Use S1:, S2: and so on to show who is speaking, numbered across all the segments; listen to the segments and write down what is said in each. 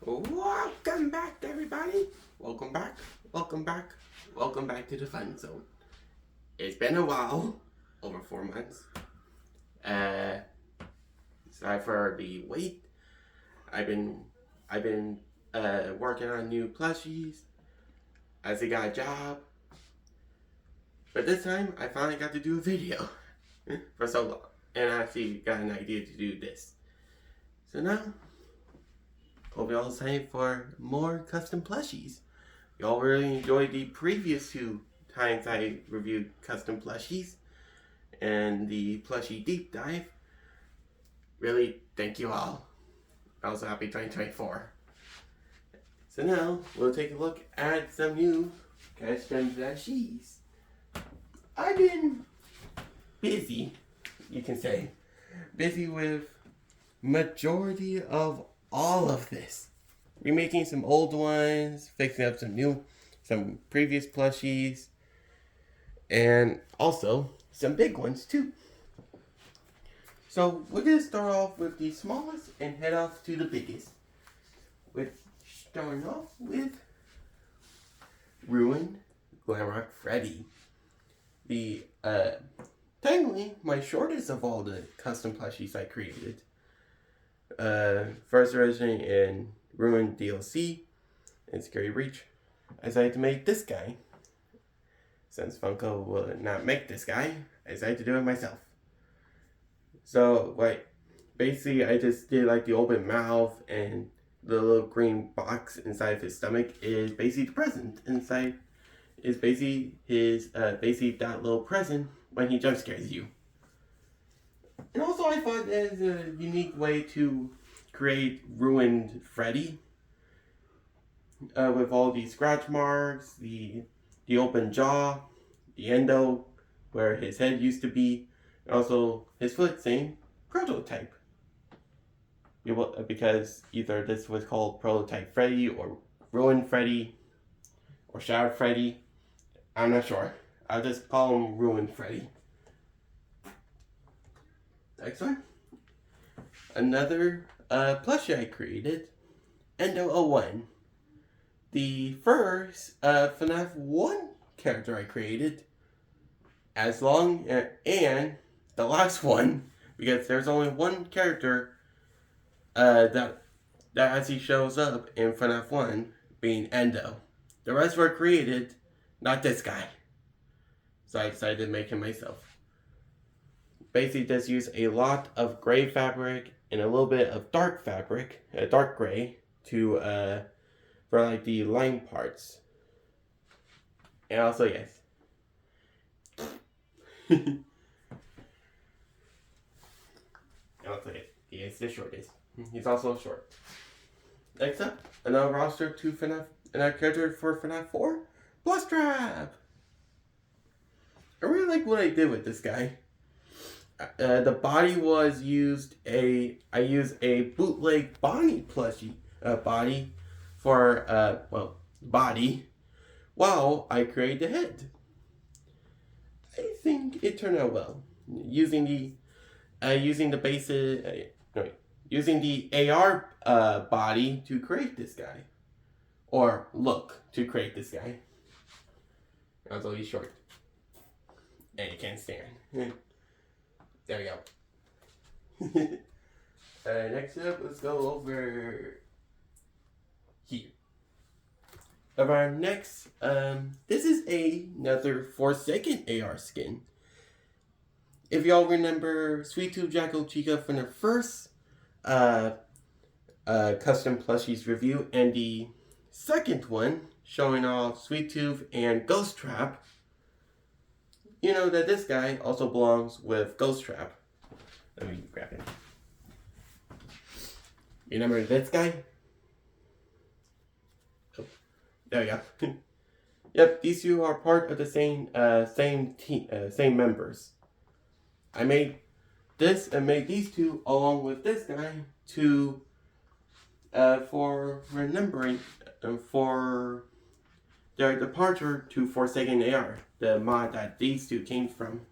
S1: Welcome back, everybody. Welcome back. Welcome back. Welcome back to the fun zone. It's been a while, over 4 months. Sorry for the wait. I've been working on new plushies as I got a job. But this time, I finally got to do a video for so long, and I actually got an idea to do this. So now, hope y'all excited for more custom plushies. Y'all really enjoyed the previous 2 times I reviewed custom plushies and the plushie deep dive. Really, thank you all. Also happy 2024. So now, we'll take a look at some new custom plushies. I've been busy, you can say. Busy with majority of all of this. Remaking some old ones, fixing up some previous plushies, and also some big ones too. So we're gonna start off with the smallest and head off to the biggest. With starting off with Ruined Glamrock Freddy. The technically my shortest of all the custom plushies I created. First originating in Ruined DLC and Scary Reach. I decided to make this guy. Since Funko will not make this guy, I decided to do it myself. So, basically I just did the open mouth, and the little green box inside of his stomach is basically the present. Inside is basically his, that little present when he jump scares you. And also I thought there's a unique way to create Ruined Freddy. With all these scratch marks, the open jaw, the endo where his head used to be, and also his foot, same prototype. Because either this was called Prototype Freddy or Ruined Freddy or Shadow Freddy. I'm not sure. I'll just call him Ruined Freddy. Next one. Another plushie I created, Endo 01. The first FNAF 1 character I created, and the last one, because there's only one character that actually shows up in FNAF 1, being Endo. The rest were created, not this guy. So I decided to make him myself. Basically just use a lot of gray fabric and a little bit of dark fabric, dark gray, to for the line parts. And also, yes. And also, yes, he is the shortest. He's also short. Next up, another roster to FNAF, another character for FNAF 4, Plushtrap. I really like what I did with this guy. The body was I used a bootleg Bonnie plushie body for body, while I created the head. I think it turned out well. Using the AR body to create this guy, or look to create this guy. Also, he's short, and he can't stand. There we go. Next up, let's go over here. Of our next, this is another Forsaken AR skin. If y'all remember Sweet Tooth Jacko Chica from the first custom plushies review, and the second one showing off Sweet Tooth and Ghost Trap, you know that this guy also belongs with Ghost Trap. Let me grab him. You remember this guy? Oh, there we go. Yep, these two are part of the same team, same members. I made this and made these two along with this guy to for remembering for their departure to Forsaken AR, the mod that these two came from,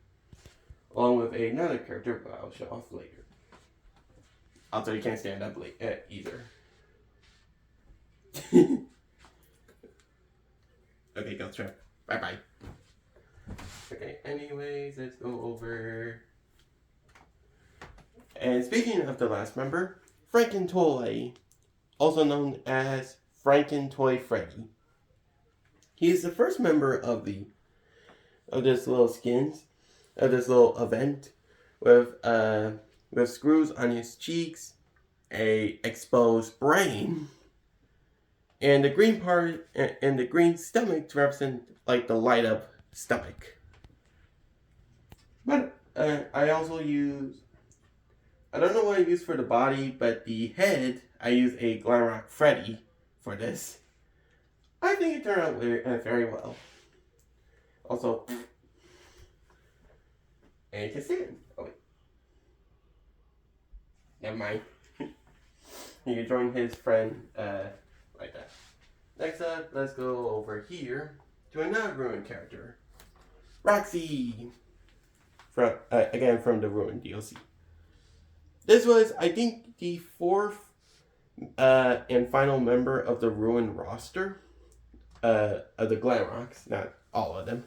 S1: along with another character, but I'll show off later. Also, you can't stand up either. Okay, go trip. Bye bye. Okay, anyways, let's go over. And speaking of the last member, Frankentoy, also known as Frankentoy Freddy. He is the first member of this little skins, of this little event, with screws on his cheeks, a exposed brain, and the green part and the green stomach to represent like the light up stomach. But I also use, I don't know what I use for the body, but the head I use a Glamrock Freddy for this. I think it turned out very well. Also, and you can see it. Oh wait, never mind. You can join his friend like that. Next up, let's go over here to another Ruin character, Roxy. Again from the Ruin DLC. This was, I think, the fourth and final member of the Ruin roster of the Glamrocks, not all of them.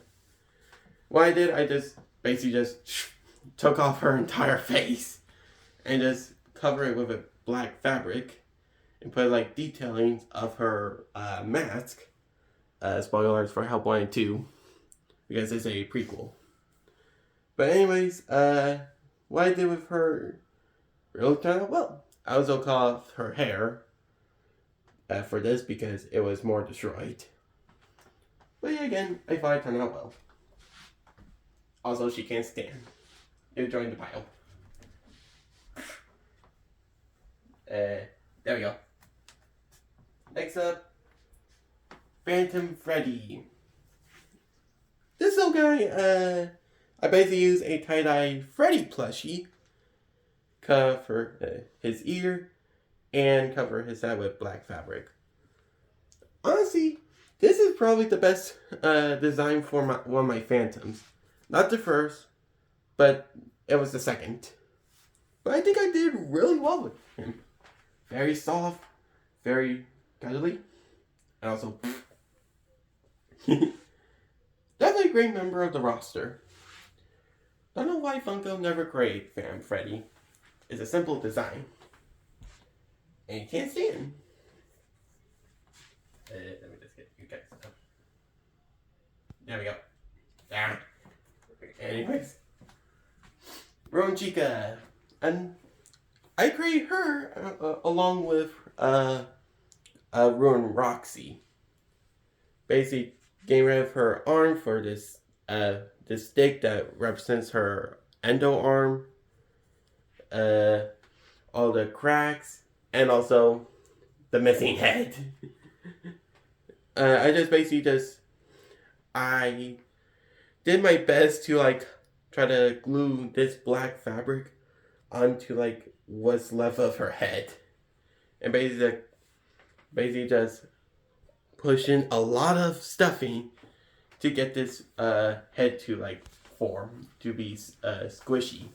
S1: What I did, I just basically just took off her entire face and just covered it with a black fabric and put like detailing of her mask. Spoilers for Help 1 and 2 because it's a prequel. But anyways, what I did with her really turned out well. I also cut off her hair for this because it was more destroyed. But yeah, again, I thought it turned out well. Also, she can't stand. You joined the pile. There we go. Next up, Phantom Freddy. This little guy, I basically use a tie-dye Freddy plushie, cover his ear, and cover his head with black fabric. Honestly, this is probably the best design for one of my Phantoms. Not the first, but it was the second. But I think I did really well with him. Very soft, very cuddly, and also definitely a great member of the roster. Don't know why Funko never created Phantom Freddy. It's a simple design, and you can't see him. Let me just get you guys up. There we go. Ah. Anyways, Ruin Chica, and I created her along with Ruin Roxy. Basically, getting rid of her arm for this stick that represents her endo arm. All the cracks, and also the missing head. I just basically I did my best to like try to glue this black fabric onto like what's left of her head, and basically just push in a lot of stuffing to get this head to like form to be squishy.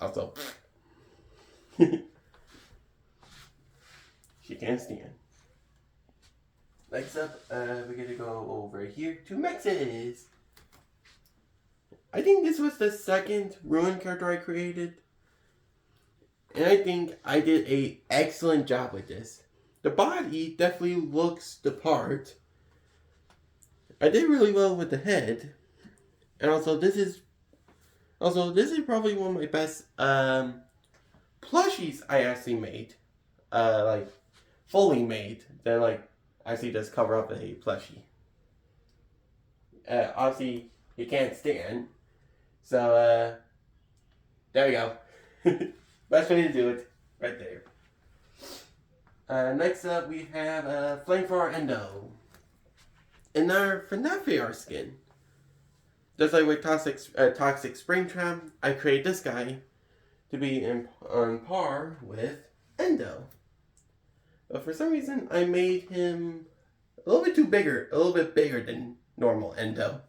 S1: Also, she can't stand. Next up, we're gonna go over here to Mexes. I think this was the second Ruin character I created, and I think I did an excellent job with this. The body definitely looks the part. I did really well with the head, and also this is probably one of my best plushies I actually made, like fully made. Than like actually just cover up a plushie. Obviously you can't stand, so there we go. Best way to do it, right there. Next up we have Flamethrower Endo. In our FNAF AR skin. Just like with Toxic Springtrap, I created this guy to be on par with Endo. But for some reason, I made him a little bit bigger than normal Endo.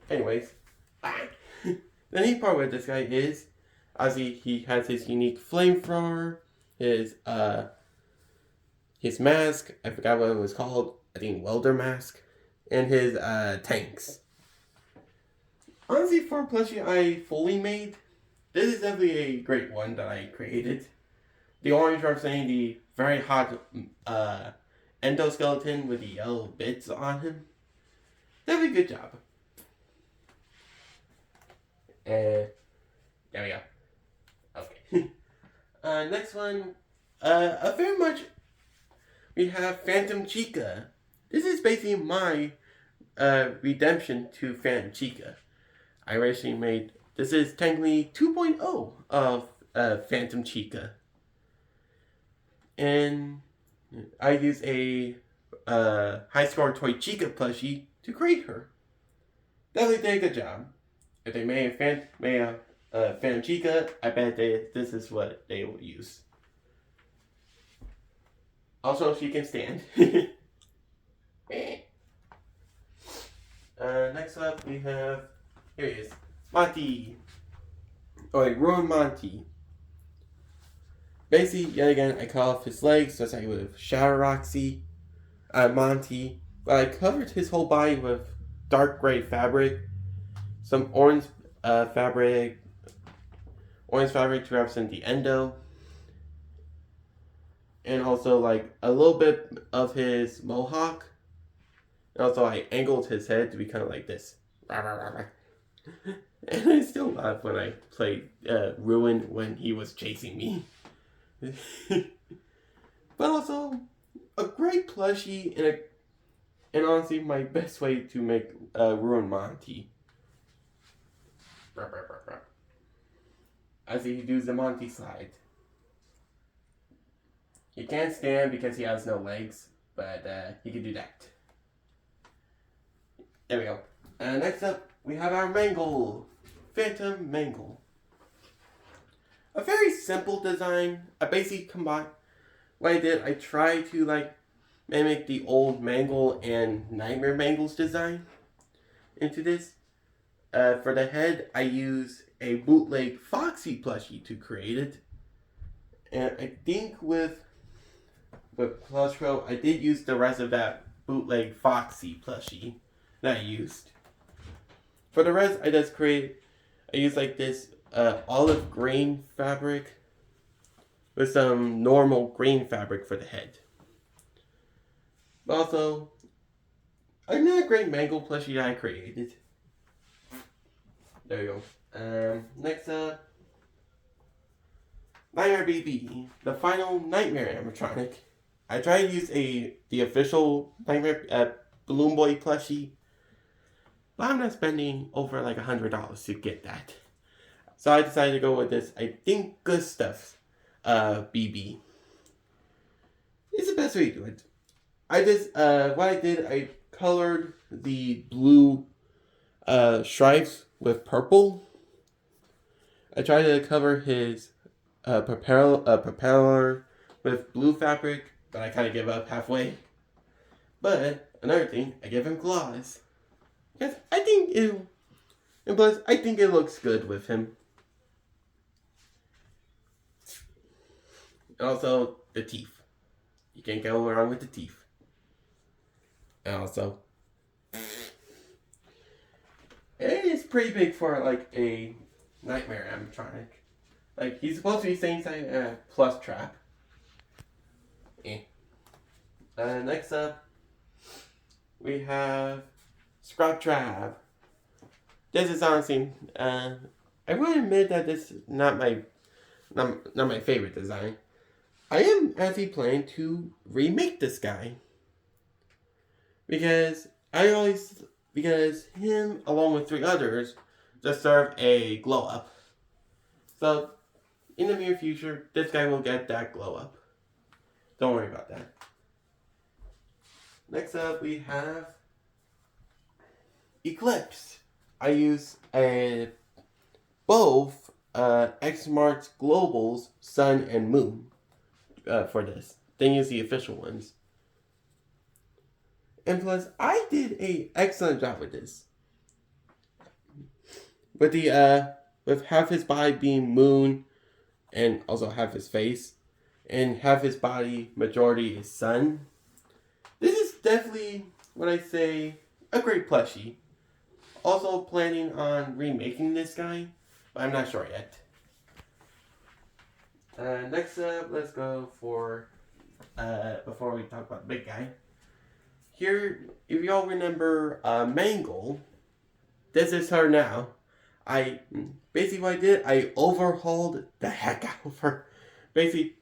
S1: Anyways, the neat part with this guy is, obviously, he has his unique flamethrower, his his mask, I forgot what it was called, I think welder mask, and his tanks. Honestly, for a plushie I fully made, this is definitely a great one that I created. The orange representing the very hot endoskeleton with the yellow bits on him. Definitely good job. And there we go. Okay. Next one, very much, we have Phantom Chica. This is basically my redemption to Phantom Chica. I originally made, this is technically 2.0 of Phantom Chica. And I used a high score toy Chica plushie to create her. Definitely did a good job. If they made a Phantom Chica, I bet this is what they will use. Also, she can stand. Next up, we have, here he is, Monty. Ruin Monty. Basically, yet again, I cut off his legs, just like with Shadow Roxy, Monty. But I covered his whole body with dark gray fabric, some orange fabric to represent the endo, and also like a little bit of his mohawk. And also I angled his head to be kind of like this. And I still laugh when I played Ruin when he was chasing me. But also a great plushie and honestly my best way to make Ruin Monty. As he does the Monty slide. He can't stand because he has no legs, but he can do that. There we go. Next up, we have our Mangle. Phantom Mangle. A very simple design. I basically combined what I did. I tried to like mimic the old Mangle and Nightmare Mangle's design into this. For the head, I used a bootleg Foxy plushie to create it. And I think with Plush Pro, I did use the rest of that bootleg Foxy plushie that I used. For the rest, I used like this olive green fabric with some normal green fabric for the head. But also, another great Mangle plushie I created. There you go. Next up, Nightmare BB, the final Nightmare animatronic. I tried to use the official Nightmare Balloon Boy plushie, but I'm not spending over like $100 to get that. So I decided to go with this, I think, Good Stuff BB. It's the best way to do it. What I did, I colored the blue stripes with purple. I tried to cover his propeller with blue fabric, but I kind of gave up halfway. But another thing, I gave him claws. Because I think it looks good with him. And also, the teeth. You can't go wrong with the teeth. And also, it is pretty big for like a Nightmare animatronic. Like, he's supposed to be same size plus trap. Next up, we have Scrap Trap. This is honestly, I will admit that this is not my favorite design. I am actually planning to remake this guy. Because him, along with 3 others, deserve a glow up. So, in the near future, this guy will get that glow up. Don't worry about that. Next up, we have Eclipse. I use both Xmarks Global's Sun and Moon for this. Then use the official ones. And plus, I did an excellent job with this. With half his body being Moon, and also half his face. and half his body majority is sun. This is definitely what I say a great plushie. Also planning on remaking this guy, but I'm not sure yet. Next up, let's go for before we talk about the big guy. Here, if y'all remember Mangle, this is her now. Basically what I did, I overhauled the heck out of her. Basically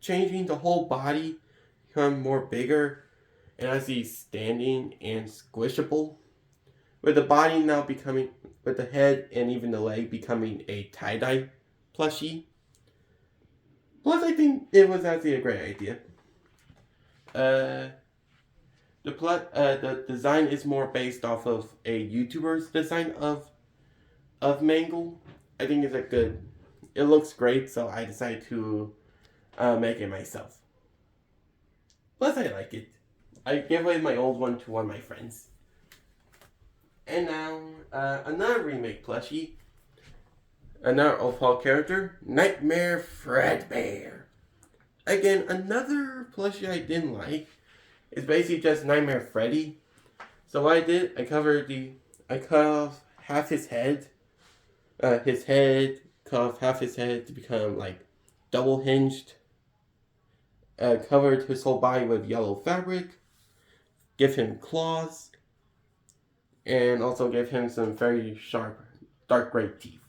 S1: changing the whole body, become more bigger, and I see standing and squishable. With the body now becoming, with the head and even the leg becoming a tie-dye plushie. Plus, I think it was actually a great idea. The design is more based off of a YouTuber's design of Mangle. I think it's it looks great, so I decided to make it myself. Plus, I like it. I gave away my old one to one of my friends. And now, another remake plushie. Another overhaul character, Nightmare Fredbear. Again, another plushie I didn't like. It's basically just Nightmare Freddy. So what I did, I cut off half his head. Cut off half his head to become like double hinged. Covered his whole body with yellow fabric. Give him claws. And also give him some very sharp, dark gray teeth.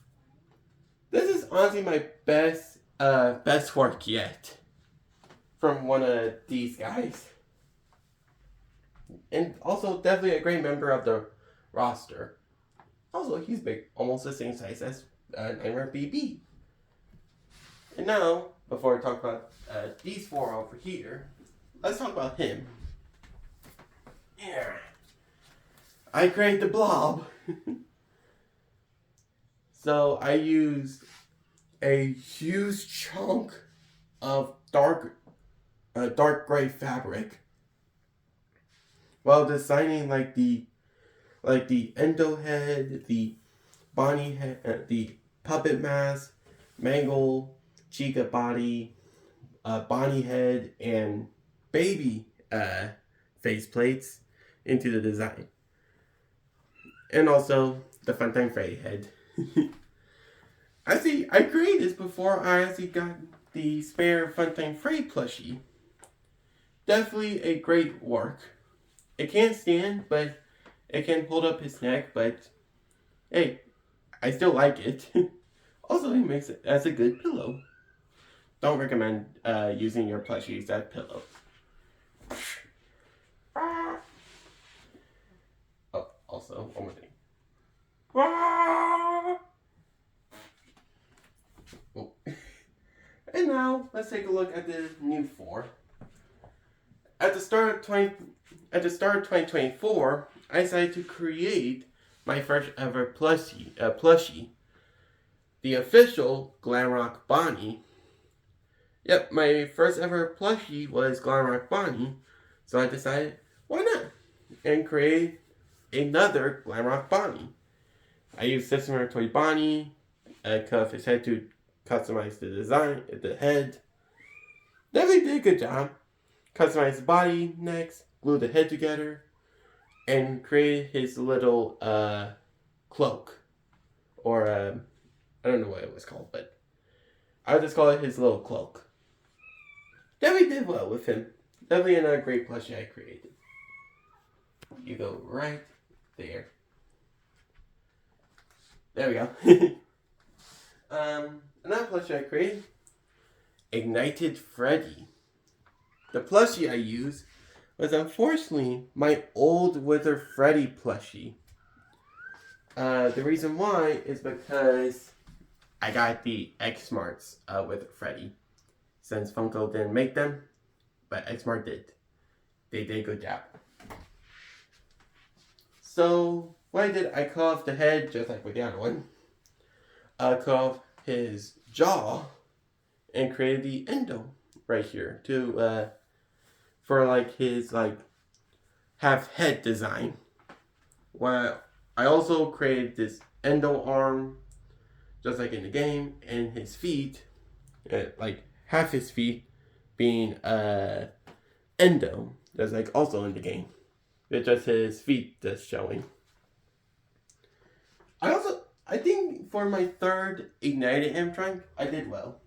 S1: This is honestly my best work yet from one of these guys. And also definitely a great member of the roster. Also, he's big, almost the same size as Nightmare BB. And now, before I talk about these four over here, let's talk about him. Yeah. I created the blob. So I used a huge chunk of dark gray fabric while designing like the endo head, the Bonnie head, the puppet mask, Mangle, Chica body, Bonnie head, and baby face plates into the design, and also the Funtime Freddy head. I created this before I actually got the spare Funtime Freddy plushie. Definitely a great work. It can't stand, but it can hold up his neck, but hey, I still like it. Also, it makes it as a good pillow. Don't recommend using your plushies as pillow. Oh, also, one more thing. Oh. And now, let's take a look at the new 4. At the start of 2024, I decided to create my first ever plushie. The official Glamrock Bonnie. Yep, my first ever plushie was Glamrock Bonnie, so I decided, why not? And create another Glamrock Bonnie. I used System Toy Bonnie, cut off his head to customize the design, the head. Definitely did a good job. Customized the body next, glued the head together, and created his little cloak. Or, I don't know what it was called, but I would just call it his little cloak. Definitely did well with him. Definitely another great plushie I created. You go right there. There we go. Another plushie I created, Ignited Freddy. The plushie I used was unfortunately my old Wither Freddy plushie. The reason why is because I got the X-Marts with Freddy. Since Funko didn't make them, but X-Mart did. They did a good job. So, what I did, I cut off the head, just like with the other one. Cut off his jaw, and created the endo right here, for like his half head design. Well, I also created this endo arm, just like in the game, and his feet, like half his feet, being Endo, that's like also in the game. It's just his feet just showing. I think for my third ignited M trunk, I did well.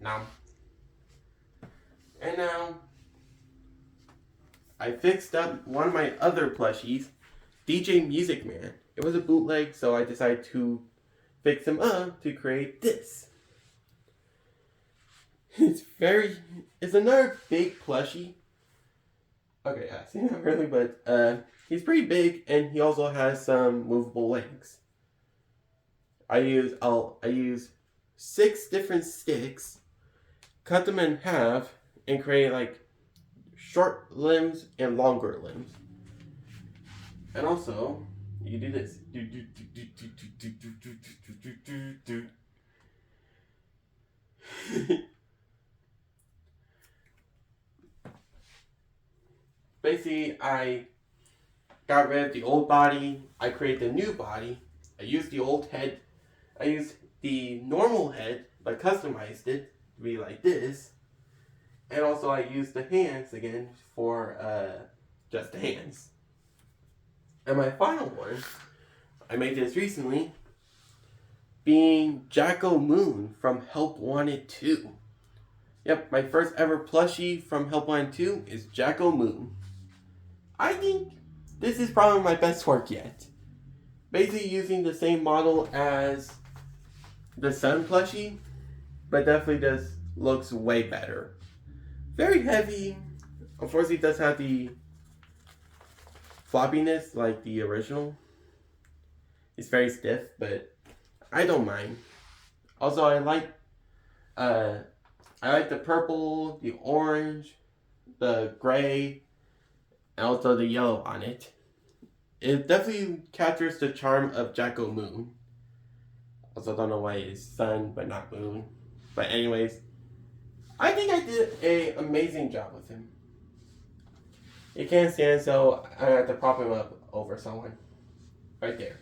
S1: Now I fixed up one of my other plushies, DJ Music Man. It was a bootleg, so I decided to fix him up to create this. It's another big plushie. Okay, yeah, see, not really, but he's pretty big, and he also has some movable legs. I use 6 different sticks, cut them in half, and create like short limbs and longer limbs. And also, you do this. Basically, I got rid of the old body. I created the new body. I used the old head. I used the normal head, but customized it to be like this. And also I used the hands again for just the hands. And my final one, I made this recently, being Jacko Moon from Help Wanted 2. Yep, my first ever plushie from Help Wanted 2 is Jacko Moon. I think this is probably my best work yet. Basically using the same model as the Sun plushie, but definitely just looks way better. Very heavy. Unfortunately, it does have the floppiness like the original. It's very stiff, but I don't mind. Also, I like the purple, the orange, the gray, and also the yellow on it. It definitely captures the charm of Jacko Moon. Also, don't know why it's sun but not moon. But anyways, I think I did an amazing job with him. He can't stand, so I have to prop him up over someone. Right there.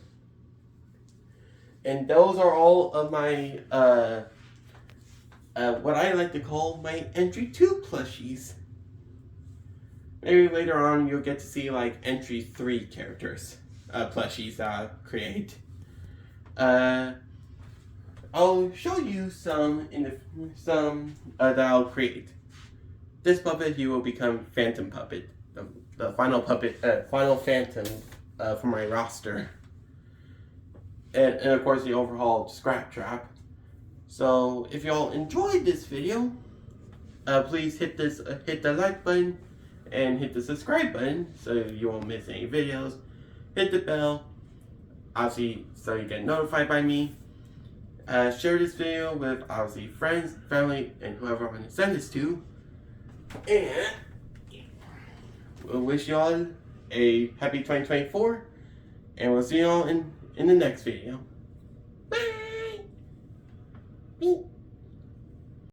S1: And those are all of my, what I like to call my entry 2 plushies. Maybe later on you'll get to see like entry 3 characters, plushies that I'll create. I'll show you some that I'll create. This puppet, he will become Phantom Puppet, the final puppet, final Phantom for my roster. And of course the overhauled Scrap Trap. So if y'all enjoyed this video, please hit the like button and hit the subscribe button so you won't miss any videos. Hit the bell, obviously, so you get notified by me. Share this video with obviously friends, family, and whoever I'm going to send this to. And we'll wish y'all a happy 2024, and we'll see y'all in the next video. Bye!